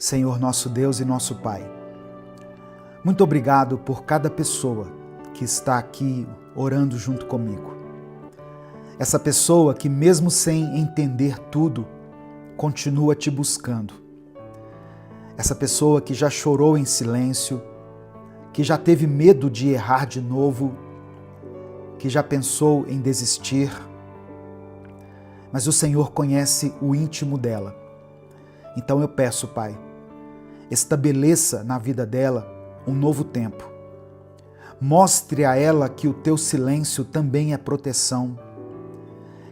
Senhor nosso Deus e nosso Pai, muito obrigado por cada pessoa que está aqui orando junto comigo. Essa pessoa que, mesmo sem entender tudo, continua te buscando. Essa pessoa que já chorou em silêncio, que já teve medo de errar de novo, que já pensou em desistir, mas o Senhor conhece o íntimo dela. Então eu peço, Pai, estabeleça na vida dela um novo tempo. Mostre a ela que o teu silêncio também é proteção,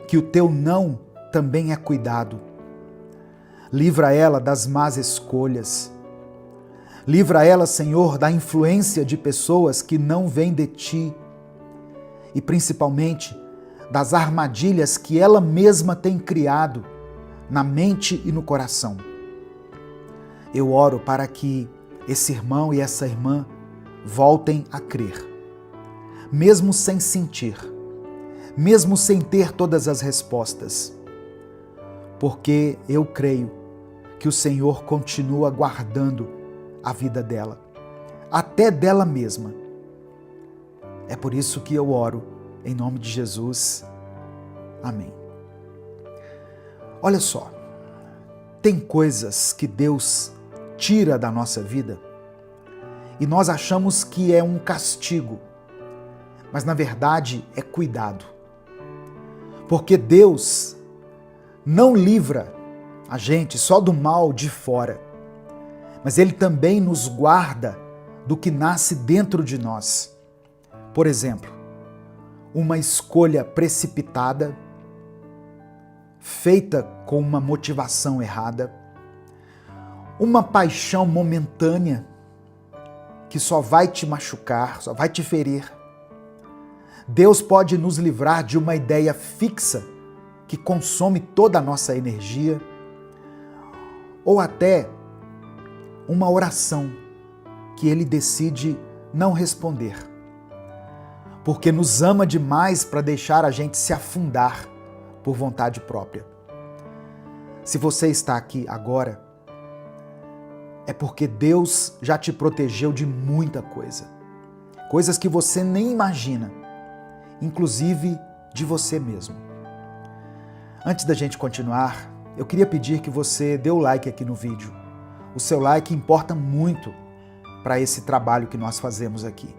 que o teu não também é cuidado. Livra ela das más escolhas. Livra ela, Senhor, da influência de pessoas que não vêm de ti e principalmente das armadilhas que ela mesma tem criado na mente e no coração. Eu oro para que esse irmão e essa irmã voltem a crer, mesmo sem sentir, mesmo sem ter todas as respostas, porque eu creio que o Senhor continua guardando a vida dela, até dela mesma. É por isso que eu oro, em nome de Jesus. Amém. Olha só, tem coisas que Deus tira da nossa vida e nós achamos que é um castigo, mas na verdade é cuidado. Porque Deus não livra a gente só do mal de fora, mas Ele também nos guarda do que nasce dentro de nós. Por exemplo, uma escolha precipitada, feita com uma motivação errada, uma paixão momentânea que só vai te machucar, só vai te ferir. Deus pode nos livrar de uma ideia fixa que consome toda a nossa energia, ou até uma oração que Ele decide não responder, porque nos ama demais para deixar a gente se afundar por vontade própria. Se você está aqui agora, é porque Deus já te protegeu de muita coisa. Coisas que você nem imagina, inclusive de você mesmo. Antes da gente continuar, eu queria pedir que você dê o like aqui no vídeo. O seu like importa muito para esse trabalho que nós fazemos aqui.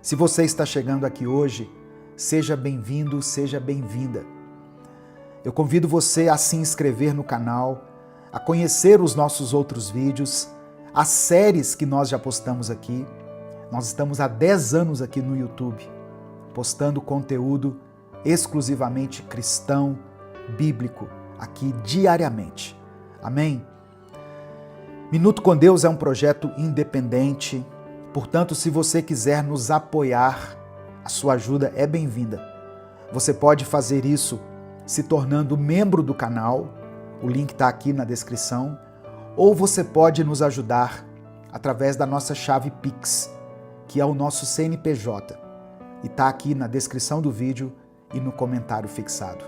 Se você está chegando aqui hoje, seja bem-vindo, seja bem-vinda. Eu convido você a se inscrever no canal, a conhecer os nossos outros vídeos, as séries que nós já postamos aqui. Nós estamos há 10 anos aqui no YouTube, postando conteúdo exclusivamente cristão, bíblico, aqui diariamente. Amém? Minuto com Deus é um projeto independente, portanto, se você quiser nos apoiar, a sua ajuda é bem-vinda. Você pode fazer isso se tornando membro do canal, o link está aqui na descrição, ou você pode nos ajudar através da nossa chave Pix, que é o nosso CNPJ, e está aqui na descrição do vídeo e no comentário fixado.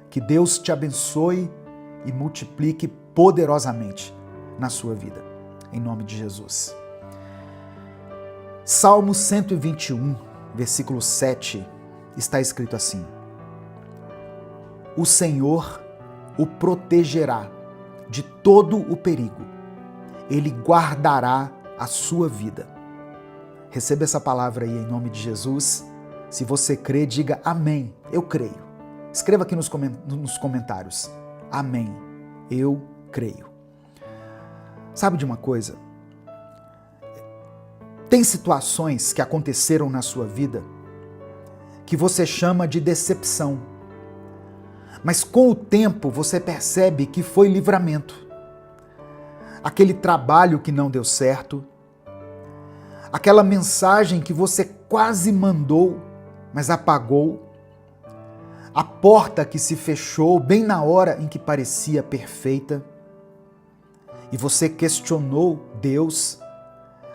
Que Deus te abençoe e multiplique poderosamente na sua vida, em nome de Jesus. Salmo 121, versículo 7, está escrito assim: O Senhor o protegerá de todo o perigo, Ele guardará a sua vida. Receba essa palavra aí em nome de Jesus. Se você crê, diga amém, eu creio. Escreva aqui nos comentários, amém, eu creio. Sabe de uma coisa? Tem situações que aconteceram na sua vida que você chama de decepção, mas com o tempo você percebe que foi livramento. Aquele trabalho que não deu certo, aquela mensagem que você quase mandou, mas apagou, a porta que se fechou bem na hora em que parecia perfeita, e você questionou Deus,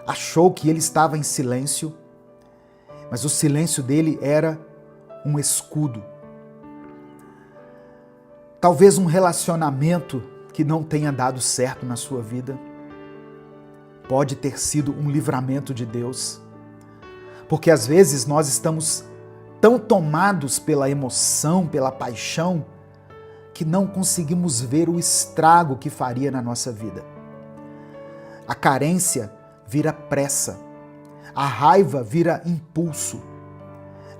achou que Ele estava em silêncio, mas o silêncio dele era um escudo. Talvez um relacionamento que não tenha dado certo na sua vida. pode ter sido um livramento de Deus. Porque às vezes nós estamos tão tomados pela emoção, pela paixão, que não conseguimos ver o estrago que faria na nossa vida. A carência vira pressa, a raiva vira impulso,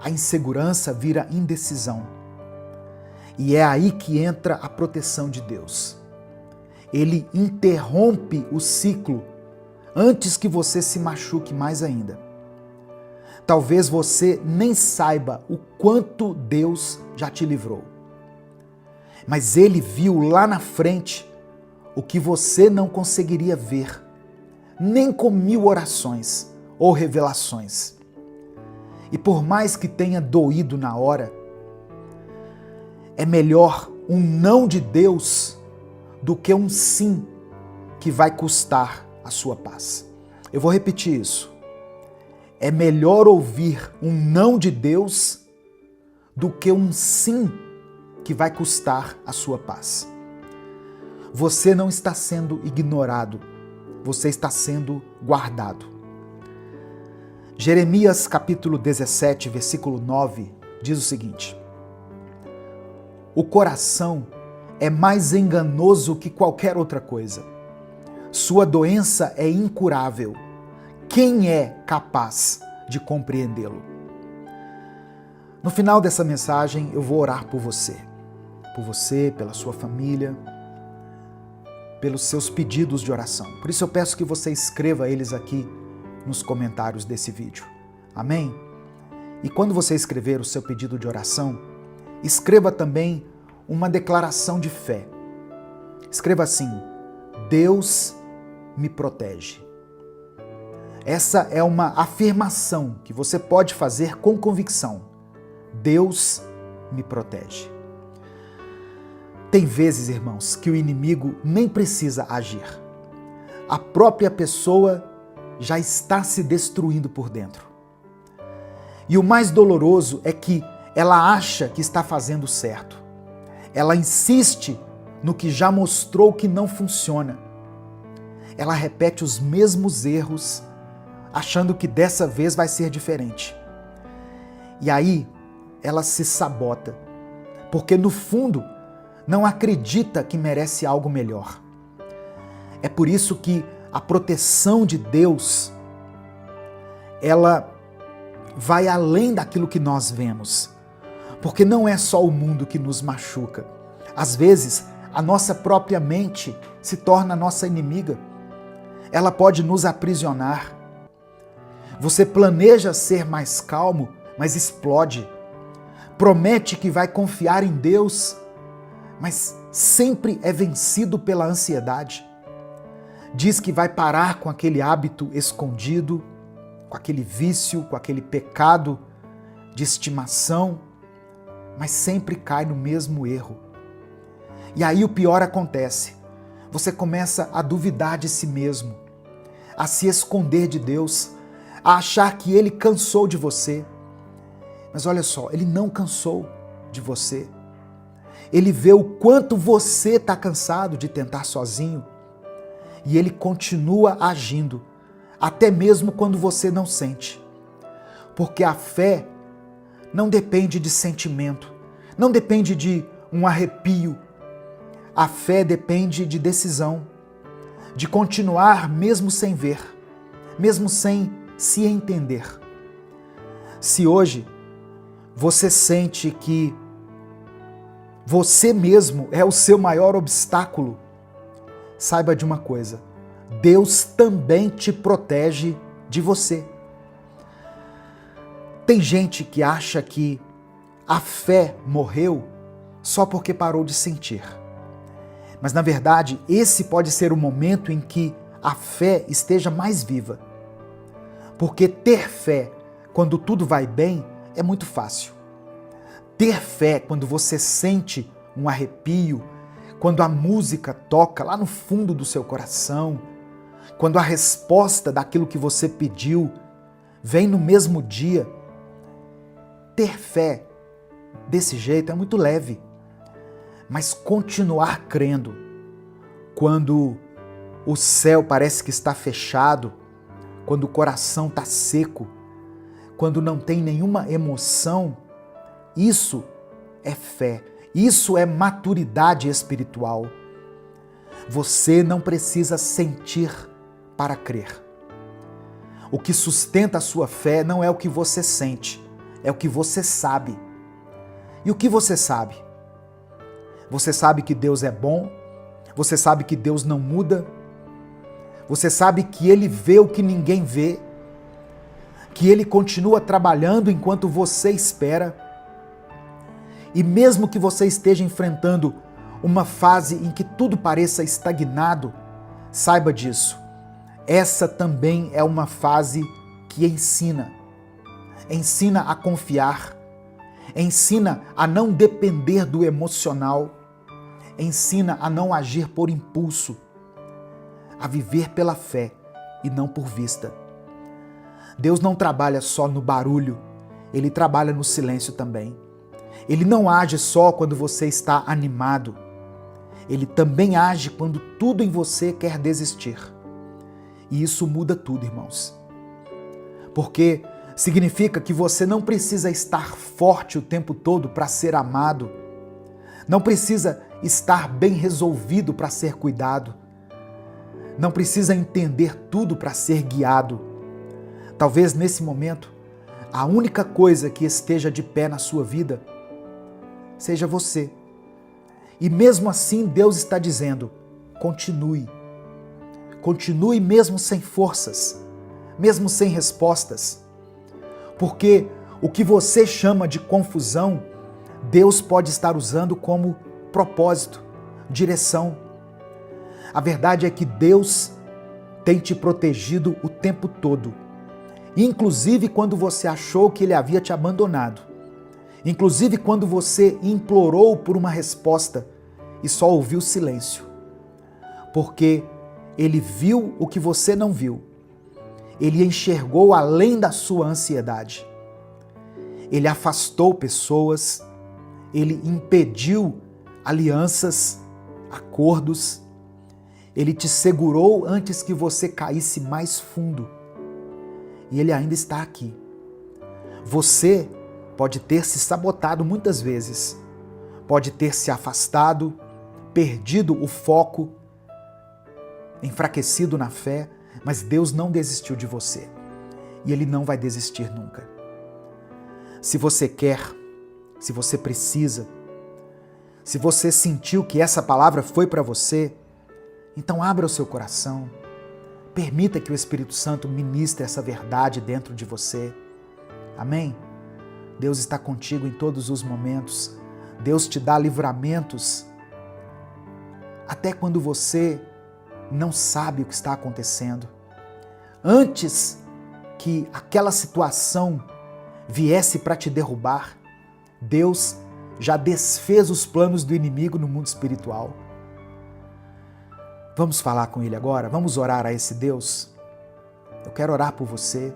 a insegurança vira indecisão. E é aí que entra a proteção de Deus. Ele interrompe o ciclo antes que você se machuque mais ainda. Talvez você nem saiba o quanto Deus já te livrou. Mas Ele viu lá na frente o que você não conseguiria ver, nem com 1000 orações ou revelações. E por mais que tenha doído na hora, é melhor um não de Deus do que um sim que vai custar a sua paz. Eu vou repetir isso. É melhor ouvir um não de Deus do que um sim que vai custar a sua paz. Você não está sendo ignorado, você está sendo guardado. Jeremias capítulo 17, versículo 9, diz o seguinte: o coração é mais enganoso que qualquer outra coisa. Sua doença é incurável. Quem é capaz de compreendê-lo? No final dessa mensagem, eu vou orar por você, pela sua família, pelos seus pedidos de oração. Por isso eu peço que você escreva eles aqui nos comentários desse vídeo. Amém? E quando você escrever o seu pedido de oração, escreva também uma declaração de fé. Escreva assim: Deus me protege. Essa é uma afirmação que você pode fazer com convicção. Deus me protege. Tem vezes, irmãos, que o inimigo nem precisa agir. A própria pessoa já está se destruindo por dentro. E o mais doloroso é que ela acha que está fazendo certo. Ela insiste no que já mostrou que não funciona. Ela repete os mesmos erros, achando que dessa vez vai ser diferente. E aí, ela se sabota, porque no fundo não acredita que merece algo melhor. É por isso que a proteção de Deus, ela vai além daquilo que nós vemos. Porque não é só o mundo que nos machuca. Às vezes, a nossa própria mente se torna nossa inimiga. Ela pode nos aprisionar. Você planeja ser mais calmo, mas explode. Promete que vai confiar em Deus, mas sempre é vencido pela ansiedade. Diz que vai parar com aquele hábito escondido, com aquele vício, com aquele pecado de estimação, mas sempre cai no mesmo erro. E aí o pior acontece. Você começa a duvidar de si mesmo, a se esconder de Deus, a achar que Ele cansou de você. Mas olha só, Ele não cansou de você. Ele vê o quanto você está cansado de tentar sozinho e Ele continua agindo, até mesmo quando você não sente. Porque a fé não depende de sentimento, não depende de um arrepio. A fé depende de decisão, de continuar mesmo sem ver, mesmo sem se entender. Se hoje você sente que você mesmo é o seu maior obstáculo, saiba de uma coisa: Deus também te protege de você. Tem gente que acha que a fé morreu só porque parou de sentir. Mas, na verdade, esse pode ser o momento em que a fé esteja mais viva. Porque ter fé quando tudo vai bem é muito fácil. Ter fé quando você sente um arrepio, quando a música toca lá no fundo do seu coração, quando a resposta daquilo que você pediu vem no mesmo dia. Ter fé desse jeito é muito leve. Mas continuar crendo quando o céu parece que está fechado, quando o coração está seco, quando não tem nenhuma emoção, isso é fé, isso é maturidade espiritual. Você não precisa sentir para crer. O que sustenta a sua fé não é o que você sente, é o que você sabe. E o que você sabe? Você sabe que Deus é bom, você sabe que Deus não muda, você sabe que Ele vê o que ninguém vê, que Ele continua trabalhando enquanto você espera. E mesmo que você esteja enfrentando uma fase em que tudo pareça estagnado, saiba disso. Essa também é uma fase que ensina. Ensina a confiar, ensina a não depender do emocional, ensina a não agir por impulso, a viver pela fé e não por vista. Deus não trabalha só no barulho, Ele trabalha no silêncio também. Ele não age só quando você está animado, Ele também age quando tudo em você quer desistir. E isso muda tudo, irmãos. Porque significa que você não precisa estar forte o tempo todo para ser amado, não precisa estar bem resolvido para ser cuidado, não precisa entender tudo para ser guiado. Talvez nesse momento, a única coisa que esteja de pé na sua vida seja você. E mesmo assim, Deus está dizendo: continue. Continue mesmo sem forças, mesmo sem respostas. Porque o que você chama de confusão, Deus pode estar usando como propósito, direção. A verdade é que Deus tem te protegido o tempo todo, inclusive quando você achou que Ele havia te abandonado, inclusive quando você implorou por uma resposta e só ouviu silêncio, porque Ele viu o que você não viu, Ele enxergou além da sua ansiedade, Ele afastou pessoas, Ele impediu alianças, acordos, Ele te segurou antes que você caísse mais fundo. E Ele ainda está aqui. Você pode ter se sabotado muitas vezes, pode ter se afastado, perdido o foco, enfraquecido na fé, mas Deus não desistiu de você. E Ele não vai desistir nunca. Se você quer, se você precisa, se você sentiu que essa palavra foi para você, então abra o seu coração, permita que o Espírito Santo ministre essa verdade dentro de você. Amém? Deus está contigo em todos os momentos. Deus te dá livramentos até quando você não sabe o que está acontecendo. Antes que aquela situação viesse para te derrubar, Deus já desfez os planos do inimigo no mundo espiritual. Vamos falar com Ele agora? Vamos orar a esse Deus? Eu quero orar por você.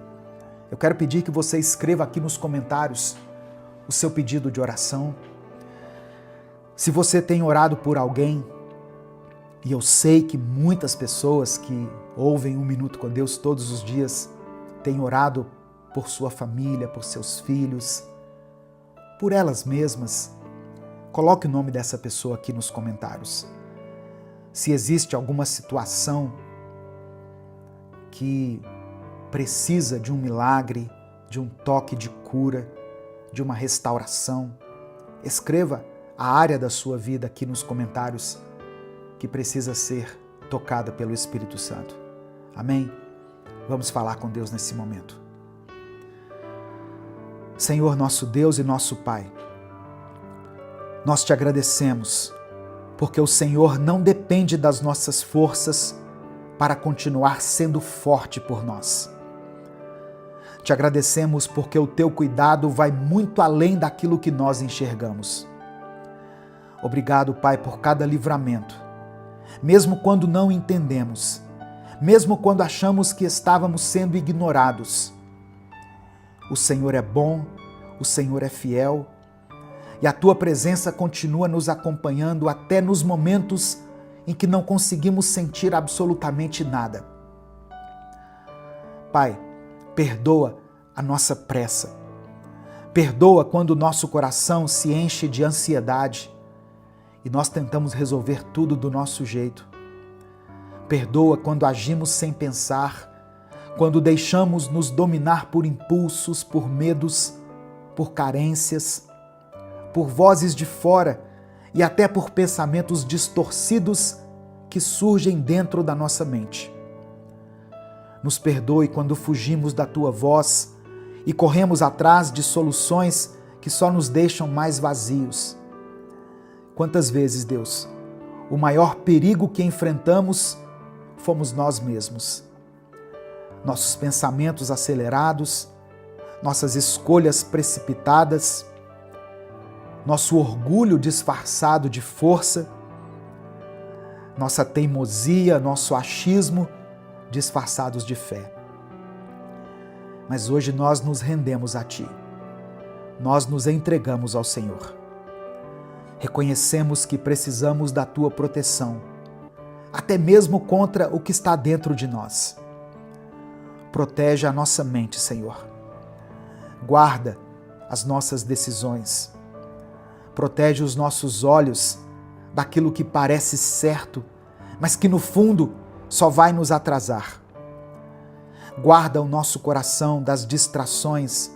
Eu quero pedir que você escreva aqui nos comentários o seu pedido de oração. Se você tem orado por alguém, e eu sei que muitas pessoas que ouvem Um Minuto com Deus todos os dias têm orado por sua família, por seus filhos, por elas mesmas, coloque o nome dessa pessoa aqui nos comentários. Se existe alguma situação que precisa de um milagre, de um toque de cura, de uma restauração, escreva a área da sua vida aqui nos comentários que precisa ser tocada pelo Espírito Santo. Amém? Vamos falar com Deus nesse momento. Senhor, nosso Deus e nosso Pai, nós te agradecemos porque o Senhor não depende das nossas forças para continuar sendo forte por nós. Te agradecemos porque o teu cuidado vai muito além daquilo que nós enxergamos. Obrigado, Pai, por cada livramento. Mesmo quando não entendemos, mesmo quando achamos que estávamos sendo ignorados, o Senhor é bom, o Senhor é fiel, e a Tua presença continua nos acompanhando até nos momentos em que não conseguimos sentir absolutamente nada. Pai, perdoa a nossa pressa. Perdoa quando o nosso coração se enche de ansiedade e nós tentamos resolver tudo do nosso jeito. Perdoa quando agimos sem pensar, quando deixamos nos dominar por impulsos, por medos, por carências, por vozes de fora e até por pensamentos distorcidos que surgem dentro da nossa mente. Nos perdoe quando fugimos da Tua voz e corremos atrás de soluções que só nos deixam mais vazios. Quantas vezes, Deus, o maior perigo que enfrentamos fomos nós mesmos. Nossos pensamentos acelerados, nossas escolhas precipitadas, nosso orgulho disfarçado de força, nossa teimosia, nosso achismo disfarçados de fé. Mas hoje nós nos rendemos a Ti. Nós nos entregamos ao Senhor. Reconhecemos que precisamos da Tua proteção, até mesmo contra o que está dentro de nós. Protege a nossa mente, Senhor. Guarda as nossas decisões. Protege os nossos olhos daquilo que parece certo, mas que no fundo só vai nos atrasar. Guarda o nosso coração das distrações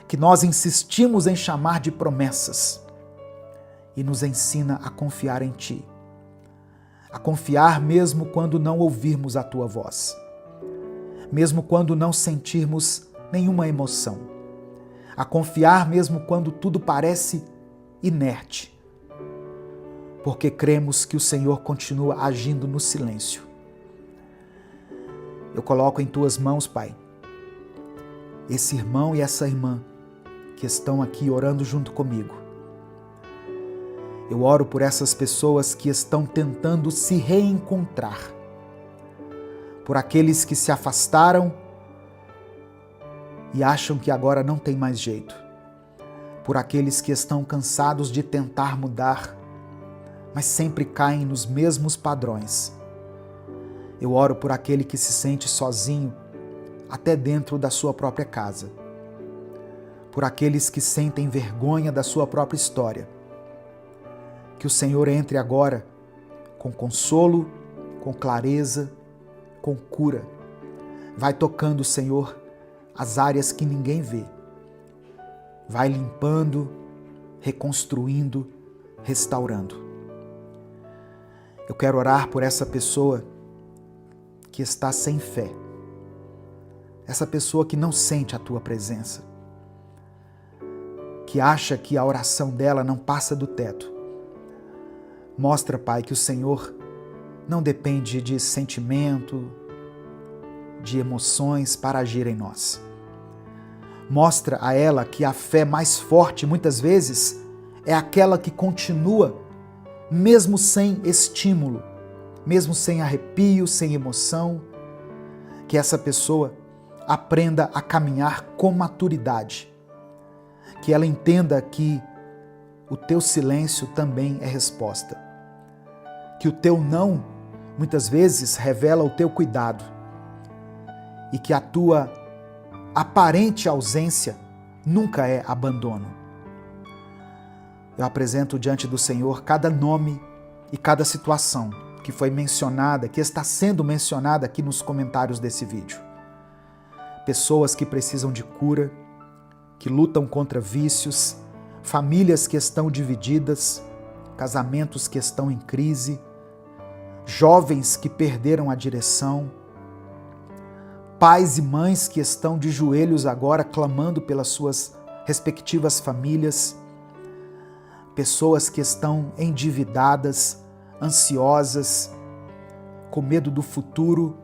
que nós insistimos em chamar de promessas e nos ensina a confiar em Ti. A confiar mesmo quando não ouvirmos a Tua voz, mesmo quando não sentirmos nenhuma emoção, a confiar mesmo quando tudo parece inerte, porque cremos que o Senhor continua agindo no silêncio. Eu coloco em Tuas mãos, Pai, esse irmão e essa irmã que estão aqui orando junto comigo. Eu oro por essas pessoas que estão tentando se reencontrar, por aqueles que se afastaram e acham que agora não tem mais jeito, por aqueles que estão cansados de tentar mudar, mas sempre caem nos mesmos padrões. Eu oro por aquele que se sente sozinho, até dentro da sua própria casa, por aqueles que sentem vergonha da sua própria história. Que o Senhor entre agora com consolo, com clareza, com cura. Vai tocando, Senhor, as áreas que ninguém vê. Vai limpando, reconstruindo, restaurando. Eu quero orar por essa pessoa que está sem fé. Essa pessoa que não sente a Tua presença. Que acha que a oração dela não passa do teto. Mostra, Pai, que o Senhor não depende de sentimento, de emoções para agir em nós. Mostra a ela que a fé mais forte, muitas vezes, é aquela que continua, mesmo sem estímulo, mesmo sem arrepio, sem emoção. Que essa pessoa aprenda a caminhar com maturidade. Que ela entenda que o Teu silêncio também é resposta. Que o Teu não, muitas vezes, revela o Teu cuidado. E que a Tua aparente ausência nunca é abandono. Eu apresento diante do Senhor cada nome e cada situação que foi mencionada, que está sendo mencionada aqui nos comentários desse vídeo. Pessoas que precisam de cura, que lutam contra vícios, famílias que estão divididas, casamentos que estão em crise, jovens que perderam a direção, pais e mães que estão de joelhos agora clamando pelas suas respectivas famílias, pessoas que estão endividadas, ansiosas, com medo do futuro,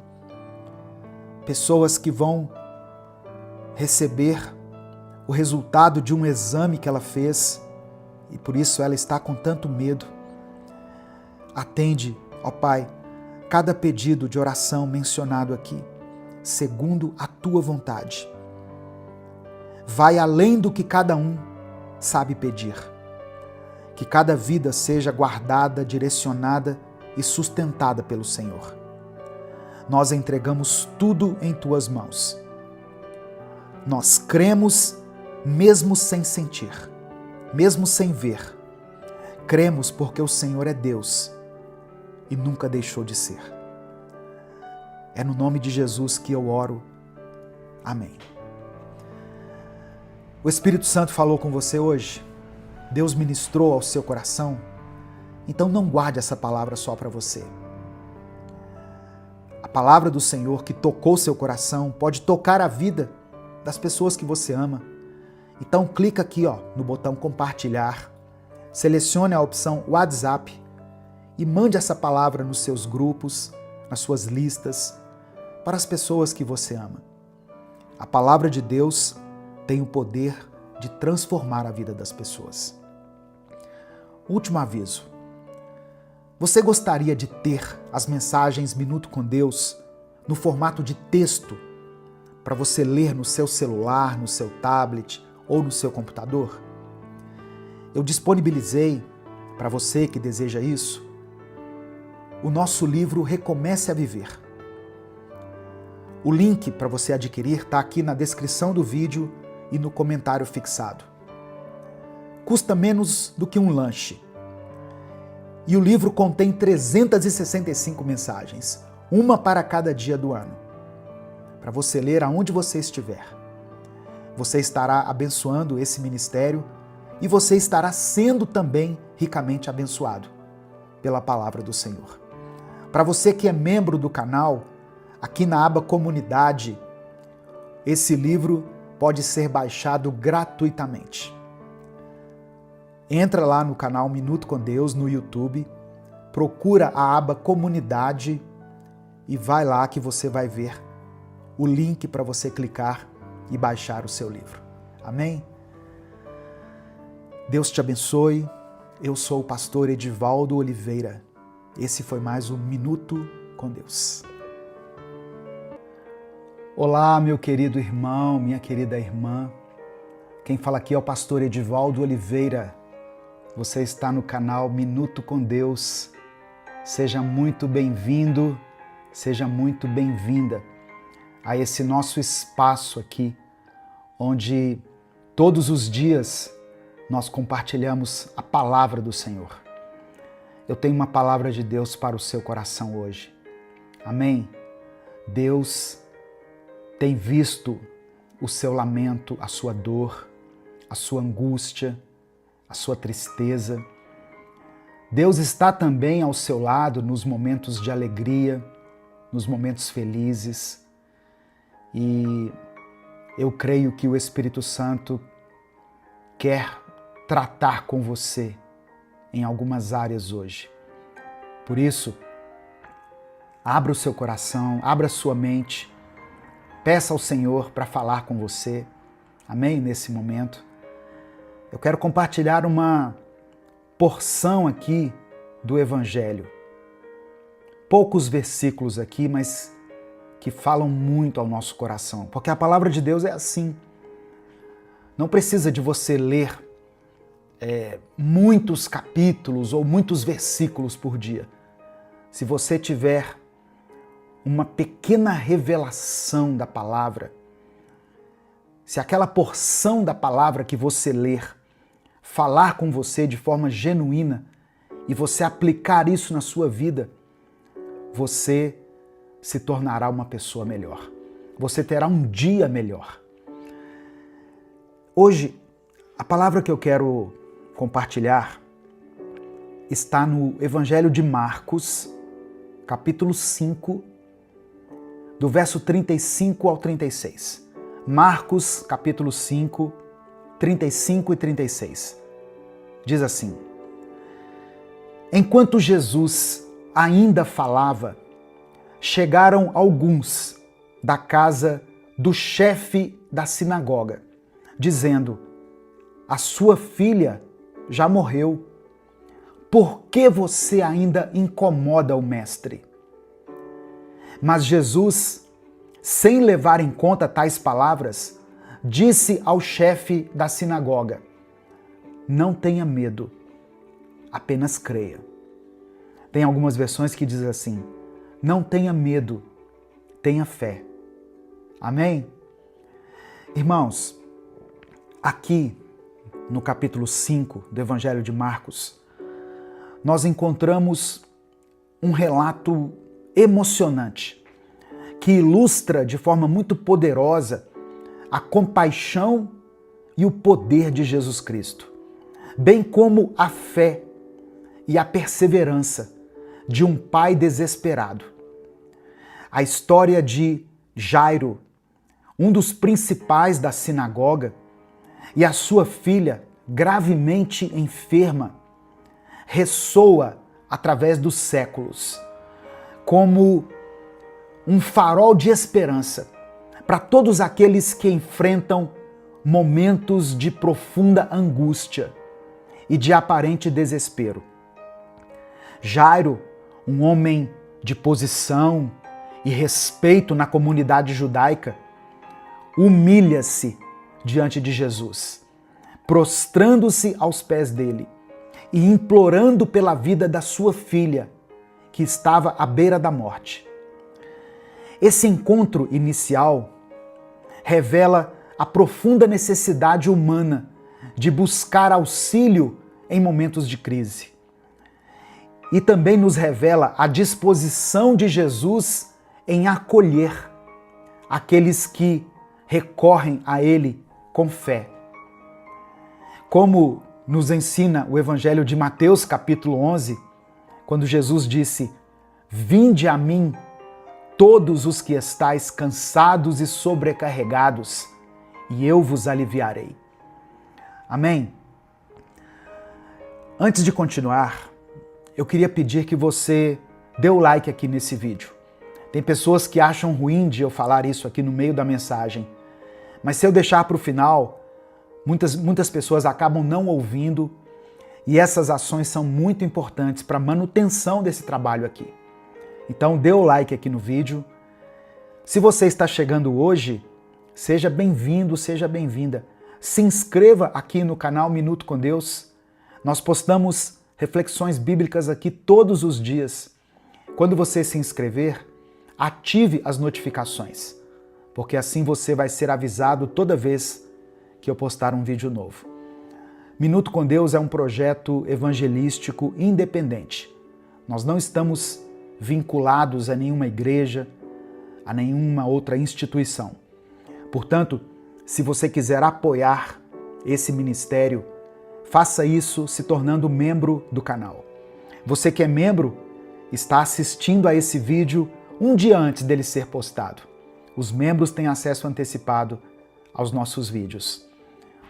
pessoas que vão receber o resultado de um exame que ela fez e por isso ela está com tanto medo. Atende, ó Pai, cada pedido de oração mencionado aqui, segundo a Tua vontade. Vai além do que cada um sabe pedir. Que cada vida seja guardada, direcionada e sustentada pelo Senhor. Nós entregamos tudo em tuas mãos. Nós cremos mesmo sem sentir, mesmo sem ver. Cremos porque o Senhor é Deus e nunca deixou de ser. É no nome de Jesus que eu oro. Amém. O Espírito Santo falou com você hoje? Deus ministrou ao seu coração? Então não guarde essa palavra só para você. A palavra do Senhor que tocou seu coração pode tocar a vida das pessoas que você ama. Então clica aqui no botão compartilhar, selecione a opção WhatsApp e mande essa palavra nos seus grupos, nas suas listas, para as pessoas que você ama. A palavra de Deus tem o poder de transformar a vida das pessoas. Último aviso. Você gostaria de ter as mensagens Minuto com Deus no formato de texto para você ler no seu celular, no seu tablet ou no seu computador? Eu disponibilizei para você que deseja isso o nosso livro Recomece a Viver. O link para você adquirir está aqui na descrição do vídeo e no comentário fixado. Custa menos do que um lanche. E o livro contém 365 mensagens, uma para cada dia do ano, para você ler aonde você estiver. Você estará abençoando esse ministério e você estará sendo também ricamente abençoado pela palavra do Senhor. Para você que é membro do canal, aqui na aba Comunidade, esse livro pode ser baixado gratuitamente. Entra lá no canal Minuto com Deus no YouTube, procura a aba Comunidade e vai lá que você vai ver o link para você clicar e baixar o seu livro. Amém? Deus te abençoe. Eu sou o pastor Edivaldo Oliveira. Esse foi mais um Minuto com Deus. Olá, meu querido irmão, minha querida irmã. Quem fala aqui é o pastor Edivaldo Oliveira. Você está no canal Minuto com Deus. Seja muito bem-vindo, seja muito bem-vinda a esse nosso espaço aqui, onde todos os dias nós compartilhamos a palavra do Senhor. Eu tenho uma palavra de Deus para o seu coração hoje. Amém? Deus tem visto o seu lamento, a sua dor, a sua angústia, a sua tristeza. Deus está também ao seu lado nos momentos de alegria, nos momentos felizes. E eu creio que o Espírito Santo quer tratar com você em algumas áreas hoje. Por isso, abra o seu coração, abra a sua mente, peça ao Senhor para falar com você. Amém? Nesse momento. Eu quero compartilhar uma porção aqui do Evangelho. Poucos versículos aqui, mas que falam muito ao nosso coração, porque a palavra de Deus é assim. Não precisa de você ler muitos capítulos ou muitos versículos por dia. Se você tiver uma pequena revelação da palavra, se aquela porção da palavra que você ler falar com você de forma genuína e você aplicar isso na sua vida, você se tornará uma pessoa melhor. Você terá um dia melhor. Hoje, a palavra que eu quero compartilhar está no Evangelho de Marcos, capítulo 5, do verso 35 ao 36. Marcos, capítulo 5, 35 e 36. Diz assim: Enquanto Jesus ainda falava, chegaram alguns da casa do chefe da sinagoga, dizendo: A sua filha já morreu. Por que você ainda incomoda o mestre? Mas Jesus, sem levar em conta tais palavras, disse ao chefe da sinagoga: Não tenha medo, apenas creia. Tem algumas versões que dizem assim: não tenha medo, tenha fé. Amém? Irmãos, aqui no capítulo 5 do Evangelho de Marcos, nós encontramos um relato emocionante que ilustra de forma muito poderosa a compaixão e o poder de Jesus Cristo, bem como a fé e a perseverança de um pai desesperado. A história de Jairo, um dos principais da sinagoga, e a sua filha, gravemente enferma, ressoa através dos séculos como um farol de esperança para todos aqueles que enfrentam momentos de profunda angústia e de aparente desespero. Jairo, um homem de posição e respeito na comunidade judaica, humilha-se diante de Jesus, prostrando-se aos pés dele e implorando pela vida da sua filha, que estava à beira da morte. Esse encontro inicial revela a profunda necessidade humana de buscar auxílio em momentos de crise. E também nos revela a disposição de Jesus em acolher aqueles que recorrem a Ele com fé. Como nos ensina o Evangelho de Mateus, capítulo 11, quando Jesus disse: vinde a mim, todos os que estáis cansados e sobrecarregados, e eu vos aliviarei. Amém? Antes de continuar, eu queria pedir que você dê o like aqui nesse vídeo. Tem pessoas que acham ruim de eu falar isso aqui no meio da mensagem, mas se eu deixar para o final, muitas pessoas acabam não ouvindo, e essas ações são muito importantes para a manutenção desse trabalho aqui. Então dê o like aqui no vídeo. Se você está chegando hoje, seja bem-vindo, seja bem-vinda. Se inscreva aqui no canal Minuto com Deus. Nós postamos reflexões bíblicas aqui todos os dias. Quando você se inscrever, ative as notificações, porque assim você vai ser avisado toda vez que eu postar um vídeo novo. Minuto com Deus é um projeto evangelístico independente. Nós não estamos vinculados a nenhuma igreja, a nenhuma outra instituição. Portanto, se você quiser apoiar esse ministério, faça isso se tornando membro do canal. Você que é membro está assistindo a esse vídeo um dia antes dele ser postado. Os membros têm acesso antecipado aos nossos vídeos.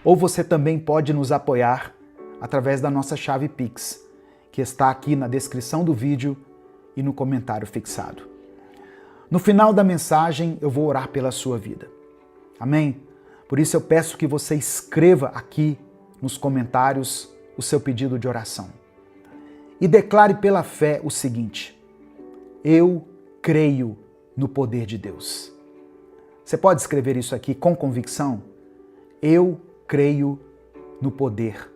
Ou você também pode nos apoiar através da nossa chave Pix, que está aqui na descrição do vídeo e no comentário fixado. No final da mensagem, eu vou orar pela sua vida. Amém? Por isso eu peço que você escreva aqui nos comentários o seu pedido de oração. E declare pela fé o seguinte: eu creio no poder de Deus. Você pode escrever isso aqui com convicção? Eu creio no poder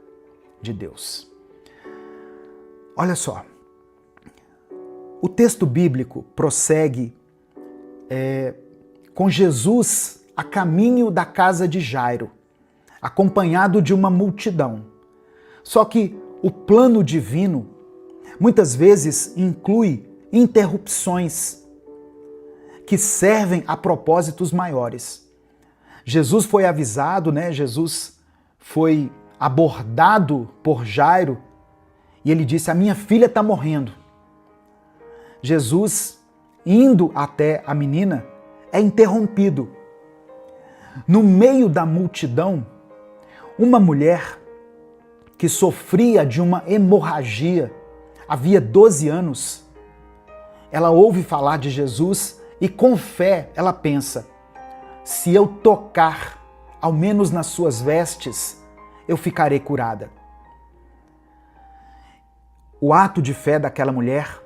de Deus. Olha só, o texto bíblico prossegue com Jesus a caminho da casa de Jairo, acompanhado de uma multidão. Só que o plano divino muitas vezes inclui interrupções que servem a propósitos maiores. Jesus foi avisado, Jesus foi abordado por Jairo e ele disse: a minha filha está morrendo. Jesus, indo até a menina, é interrompido. No meio da multidão, uma mulher que sofria de uma hemorragia havia 12 anos, ela ouve falar de Jesus e com fé ela pensa: se eu tocar ao menos nas suas vestes, eu ficarei curada. O ato de fé daquela mulher,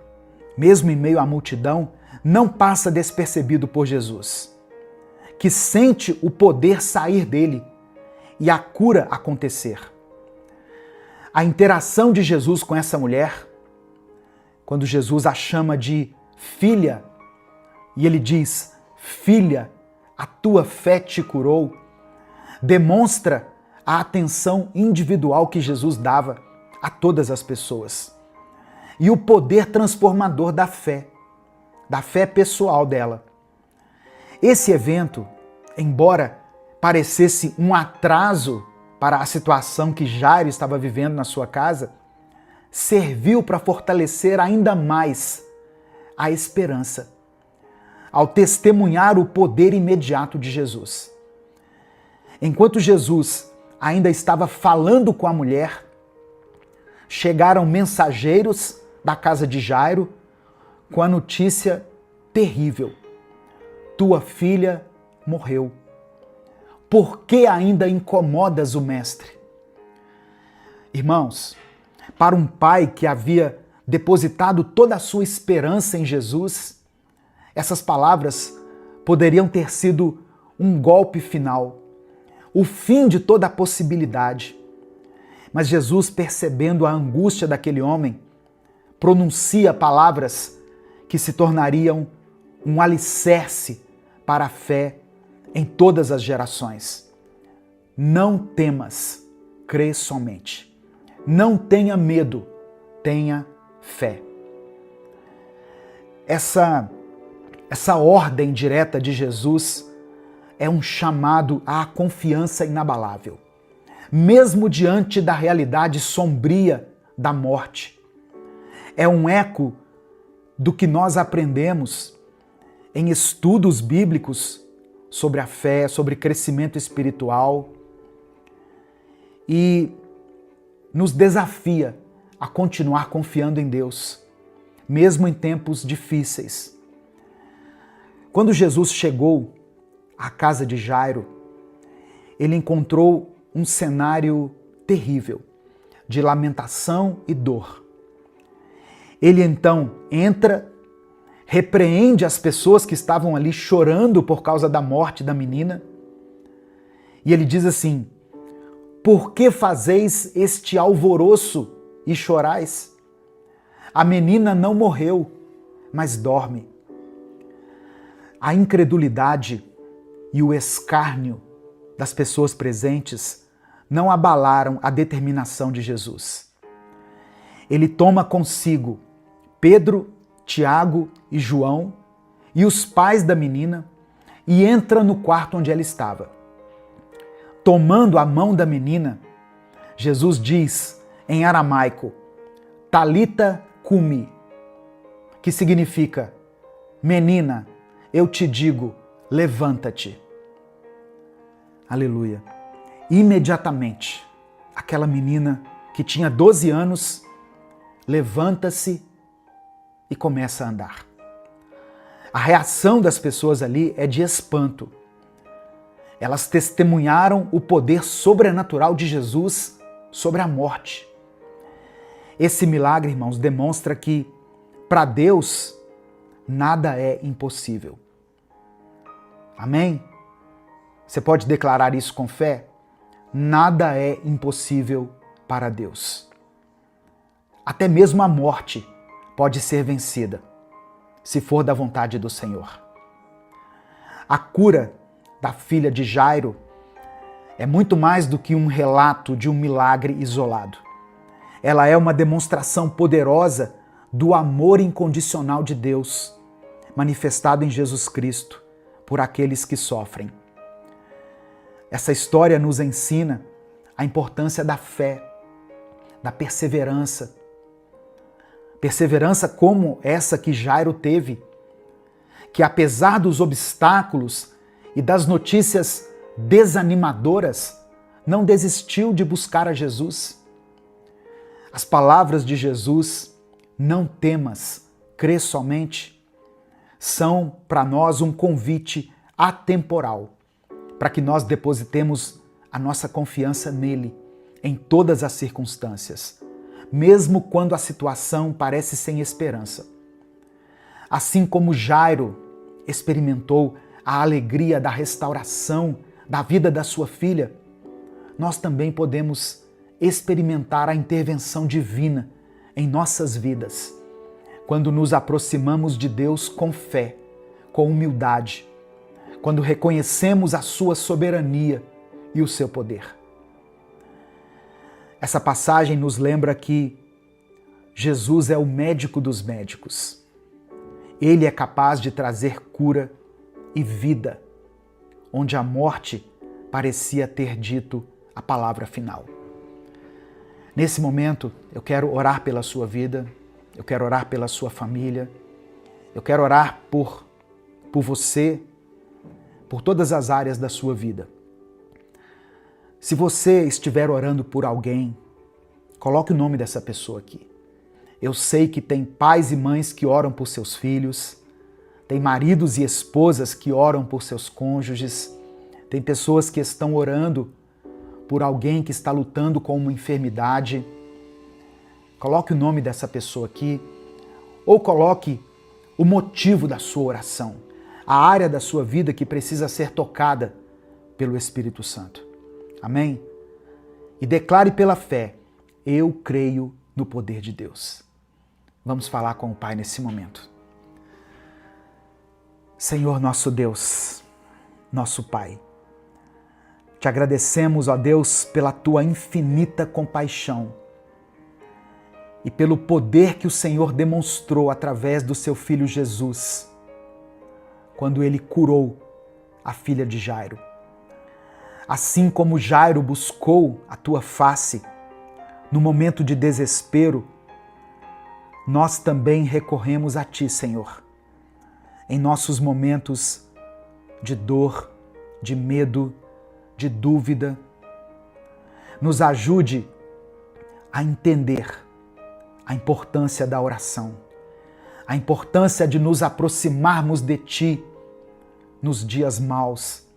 mesmo em meio à multidão, não passa despercebido por Jesus, que sente o poder sair dele e a cura acontecer. A interação de Jesus com essa mulher, quando Jesus a chama de filha, e ele diz: filha, a tua fé te curou, demonstra a atenção individual que Jesus dava a todas as pessoas. E o poder transformador da fé pessoal dela. Esse evento, embora parecesse um atraso para a situação que Jairo estava vivendo na sua casa, serviu para fortalecer ainda mais a esperança, ao testemunhar o poder imediato de Jesus. Enquanto Jesus ainda estava falando com a mulher, chegaram mensageiros da casa de Jairo com a notícia terrível: tua filha morreu. Por que ainda incomodas o mestre? Irmãos, para um pai que havia depositado toda a sua esperança em Jesus, essas palavras poderiam ter sido um golpe final, o fim de toda a possibilidade. Mas Jesus, percebendo a angústia daquele homem, pronuncia palavras que se tornariam um alicerce para a fé em todas as gerações. Não temas, crê somente. Não tenha medo, tenha fé. Essa ordem direta de Jesus é um chamado à confiança inabalável. Mesmo diante da realidade sombria da morte. É um eco do que nós aprendemos em estudos bíblicos sobre a fé, sobre crescimento espiritual, e nos desafia a continuar confiando em Deus, mesmo em tempos difíceis. Quando Jesus chegou à casa de Jairo, ele encontrou um cenário terrível, de lamentação e dor. Ele então entra, repreende as pessoas que estavam ali chorando por causa da morte da menina, e ele diz assim: por que fazeis este alvoroço e chorais? A menina não morreu, mas dorme. A incredulidade e o escárnio das pessoas presentes não abalaram a determinação de Jesus. Ele toma consigo Pedro, Tiago e João e os pais da menina e entra no quarto onde ela estava. Tomando a mão da menina, Jesus diz em aramaico: Talita cumi, que significa: menina, eu te digo, levanta-te. Aleluia. Imediatamente, aquela menina que tinha 12 anos levanta-se e começa a andar. A reação das pessoas ali é de espanto. Elas testemunharam o poder sobrenatural de Jesus sobre a morte. Esse milagre, irmãos, demonstra que, para Deus, nada é impossível. Amém? Você pode declarar isso com fé? Nada é impossível para Deus. Até mesmo a morte pode ser vencida, se for da vontade do Senhor. A cura da filha de Jairo é muito mais do que um relato de um milagre isolado. Ela é uma demonstração poderosa do amor incondicional de Deus, manifestado em Jesus Cristo por aqueles que sofrem. Essa história nos ensina a importância da fé, da perseverança. Perseverança como essa que Jairo teve, que apesar dos obstáculos e das notícias desanimadoras, não desistiu de buscar a Jesus. As palavras de Jesus, não temas, crê somente, são para nós um convite atemporal, para que nós depositemos a nossa confiança nele em todas as circunstâncias, mesmo quando a situação parece sem esperança. Assim como Jairo experimentou a alegria da restauração da vida da sua filha, nós também podemos experimentar a intervenção divina em nossas vidas, quando nos aproximamos de Deus com fé, com humildade, quando reconhecemos a sua soberania e o seu poder. Essa passagem nos lembra que Jesus é o médico dos médicos. Ele é capaz de trazer cura e vida, onde a morte parecia ter dito a palavra final. Nesse momento, eu quero orar pela sua vida, eu quero orar pela sua família, eu quero orar por você, por todas as áreas da sua vida. Se você estiver orando por alguém, coloque o nome dessa pessoa aqui. Eu sei que tem pais e mães que oram por seus filhos, tem maridos e esposas que oram por seus cônjuges, tem pessoas que estão orando por alguém que está lutando com uma enfermidade. Coloque o nome dessa pessoa aqui, ou coloque o motivo da sua oração, a área da sua vida que precisa ser tocada pelo Espírito Santo. Amém? E declare pela fé: eu creio no poder de Deus. Vamos falar com o Pai nesse momento. Senhor nosso Deus, nosso Pai, te agradecemos, ó Deus, pela tua infinita compaixão e pelo poder que o Senhor demonstrou através do seu Filho Jesus, quando ele curou a filha de Jairo. Assim como Jairo buscou a tua face no momento de desespero, nós também recorremos a ti, Senhor, em nossos momentos de dor, de medo, de dúvida. Nos ajude a entender a importância da oração, a importância de nos aproximarmos de ti nos dias maus,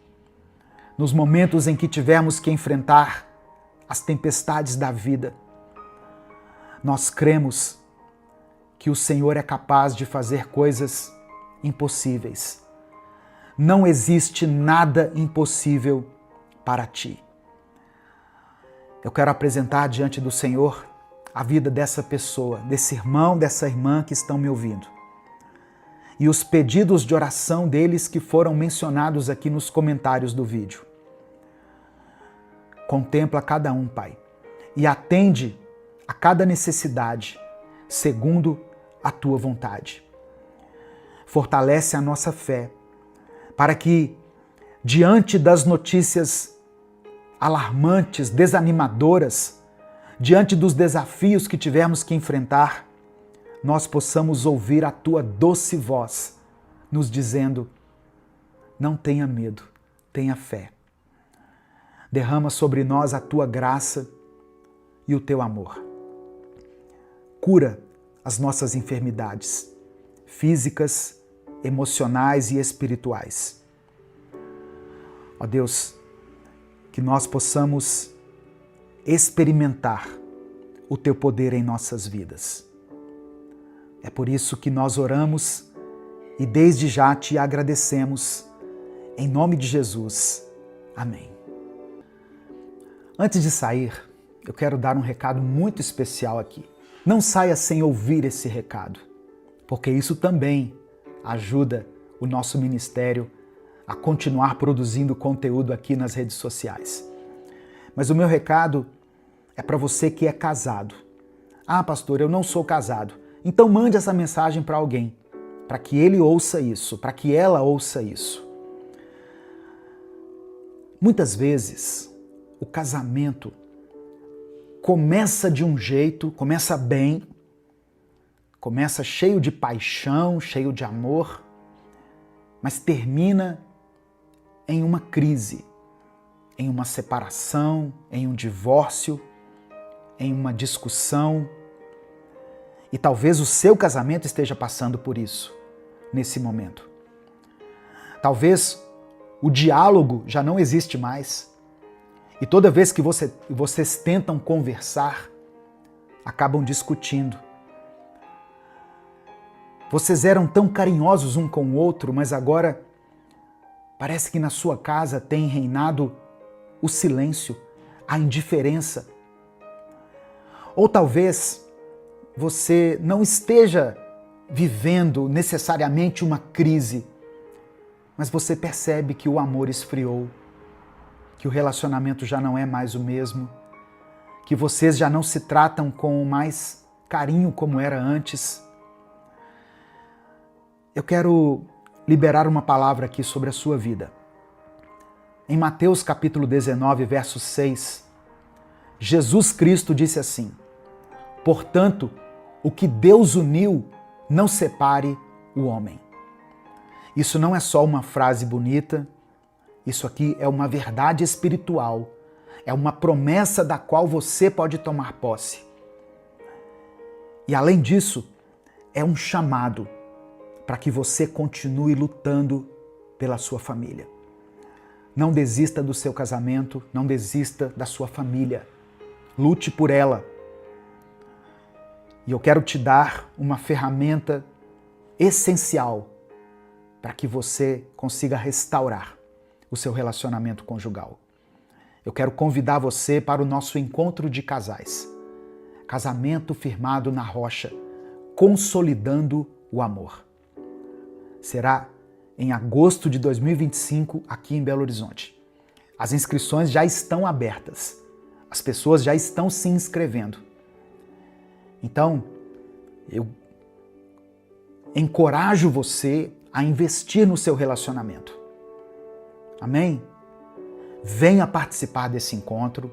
nos momentos em que tivermos que enfrentar as tempestades da vida. Nós cremos que o Senhor é capaz de fazer coisas impossíveis. Não existe nada impossível para ti. Eu quero apresentar diante do Senhor a vida dessa pessoa, desse irmão, dessa irmã que estão me ouvindo. E os pedidos de oração deles que foram mencionados aqui nos comentários do vídeo. Contempla cada um, Pai, e atende a cada necessidade, segundo a tua vontade. Fortalece a nossa fé, para que, diante das notícias alarmantes, desanimadoras, diante dos desafios que tivermos que enfrentar, nós possamos ouvir a tua doce voz, nos dizendo: não tenha medo, tenha fé. Derrama sobre nós a tua graça e o teu amor. Cura as nossas enfermidades físicas, emocionais e espirituais. Ó Deus, que nós possamos experimentar o teu poder em nossas vidas. É por isso que nós oramos e desde já te agradecemos. Em nome de Jesus. Amém. Antes de sair, eu quero dar um recado muito especial aqui. Não saia sem ouvir esse recado, porque isso também ajuda o nosso ministério a continuar produzindo conteúdo aqui nas redes sociais. Mas o meu recado é para você que é casado. Ah, pastor, eu não sou casado. Então mande essa mensagem para alguém, para que ele ouça isso, para que ela ouça isso. Muitas vezes, o casamento começa de um jeito, começa bem, começa cheio de paixão, cheio de amor, mas termina em uma crise, em uma separação, em um divórcio, em uma discussão. E talvez o seu casamento esteja passando por isso, nesse momento. Talvez o diálogo já não existe mais. E toda vez que vocês tentam conversar, acabam discutindo. Vocês eram tão carinhosos um com o outro, mas agora parece que na sua casa tem reinado o silêncio, a indiferença. Ou talvez você não esteja vivendo necessariamente uma crise, mas você percebe que o amor esfriou, que o relacionamento já não é mais o mesmo, que vocês já não se tratam com mais carinho como era antes. Eu quero liberar uma palavra aqui sobre a sua vida. Em Mateus capítulo 19, verso 6, Jesus Cristo disse assim: portanto, o que Deus uniu, não separe o homem. Isso não é só uma frase bonita, isso aqui é uma verdade espiritual, é uma promessa da qual você pode tomar posse. E além disso, é um chamado para que você continue lutando pela sua família. Não desista do seu casamento, não desista da sua família. Lute por ela. E eu quero te dar uma ferramenta essencial para que você consiga restaurar o seu relacionamento conjugal. Eu quero convidar você para o nosso encontro de casais. Casamento firmado na rocha, consolidando o amor. Será em agosto de 2025 aqui em Belo Horizonte. As inscrições já estão abertas. As pessoas já estão se inscrevendo. Então, eu encorajo você a investir no seu relacionamento. Amém? Venha participar desse encontro.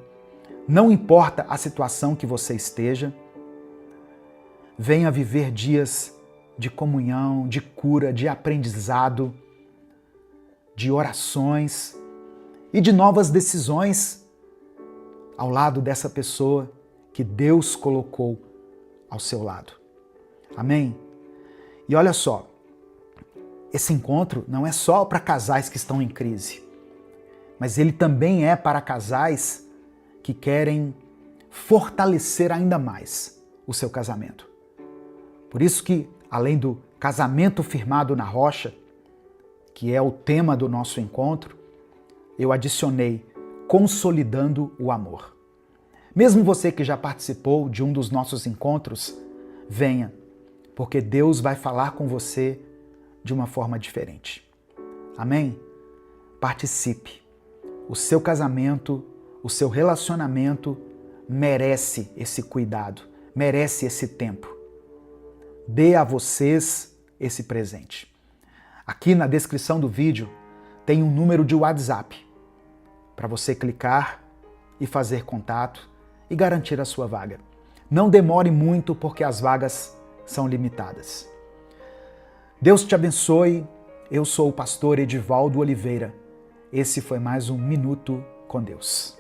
Não importa a situação que você esteja. Venha viver dias de comunhão, de cura, de aprendizado, de orações e de novas decisões ao lado dessa pessoa que Deus colocou ao seu lado. Amém? E olha só, esse encontro não é só para casais que estão em crise, mas ele também é para casais que querem fortalecer ainda mais o seu casamento. Por isso que, além do casamento firmado na rocha, que é o tema do nosso encontro, eu adicionei consolidando o amor. Mesmo você que já participou de um dos nossos encontros, venha, porque Deus vai falar com você de uma forma diferente. Amém? Participe. O seu casamento, o seu relacionamento merece esse cuidado, merece esse tempo. Dê a vocês esse presente. Aqui na descrição do vídeo tem um número de WhatsApp para você clicar e fazer contato e garantir a sua vaga. Não demore muito porque as vagas são limitadas. Deus te abençoe. Eu sou o pastor Edivaldo Oliveira. Esse foi mais um Minuto com Deus.